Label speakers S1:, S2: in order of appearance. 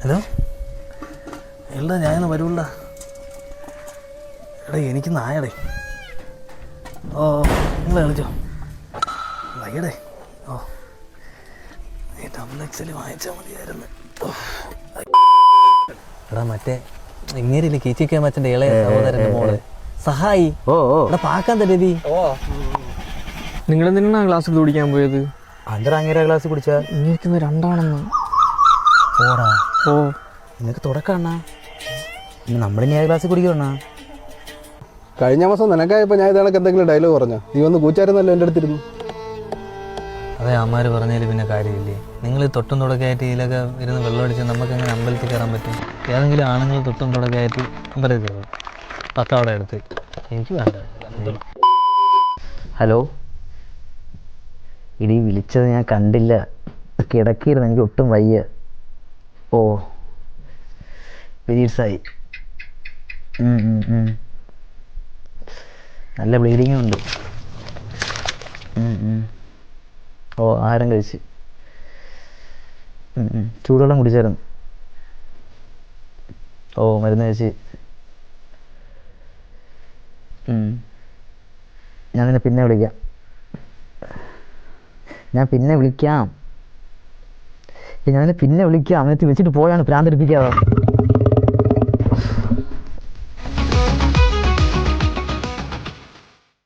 S1: Hello എടാ ഞാനിന്ന് വരുള്ളടാ. എടാ എനിക്ക് നായടേ. ഓ നിങ്ങൾ കളിച്ചോ വയ്യടേ. ഓ നീ ഡബിൾ എക്സൽ വാങ്ങിച്ചാൽ മതിയായിരുന്നു. എടാ മറ്റേ ഇങ്ങേരില്ലേ കീച്ചിക്കാൻ മച്ചൻ്റെ ഇളയ സഹോദരൻ്റെ മോള് സഹായി. എടാ പാക്കാൻ തരേതി.
S2: നിങ്ങളെന്തിനാണ് ക്ലാസ്സിൽ കുടിക്കാൻ പോയത്?
S1: അന്തര അങ്ങേര ക്ലാസ് കുടിച്ചാ
S2: ഇങ്ങനെ രണ്ടാണെന്ന്.
S1: ഓടാ
S2: ഓ
S1: നിനക്ക് തുടക്കണ്ണാ. പിന്നെ നമ്മളിനി ആ ക്ലാസ്സിൽ കുടിക്കണ.
S3: കഴിഞ്ഞ മാസം നിനക്കായപ്പോൾ ഞാൻ ഇതാണക്ക് എന്തെങ്കിലും ഡയലോഗ് പറഞ്ഞോ? നീ ഒന്ന് കൂച്ചായിരുന്നല്ലോ എൻ്റെ അടുത്തിരുന്നു.
S1: അതെ അമ്മമാർ പറഞ്ഞാൽ പിന്നെ കാര്യമില്ലേ. നിങ്ങൾ തൊട്ടും തുടക്കമായിട്ട് ഇതിലൊക്കെ ഇരുന്ന് വെള്ളമടിച്ച് നമുക്ക് എങ്ങനെ അമ്പലത്തിൽ കയറാൻ പറ്റും? ഏതെങ്കിലും ആണുങ്ങൾ തൊട്ടും തുടക്കമായിട്ട് അമ്പലത്തിൽ കയറും. പത്തവിടെ എടുത്ത് എനിക്ക് വേണ്ട.
S4: ഹലോ ഇടി, വിളിച്ചത് ഞാൻ കണ്ടില്ല, കിടക്കിയിരുന്നു, എനിക്ക് ഒട്ടും വയ്യ. ഓ പീരീഡ്സായി. നല്ല ബ്ലീഡിങ്ങും ഉണ്ട്. ഓ ആഹാരം കഴിച്ച്. ചൂടുവെള്ളം കുടിച്ചായിരുന്നു. ഓ മരുന്ന് കഴിച്ച്. ഞാൻ നിന്നെ പിന്നെ വിളിക്കാം. ഞാൻ പിന്നെ വിളിക്കാം. എന്നിട്ട് വെച്ചിട്ട് പോയാണ് പ്രാന്തെടുപ്പിക്കാതെ.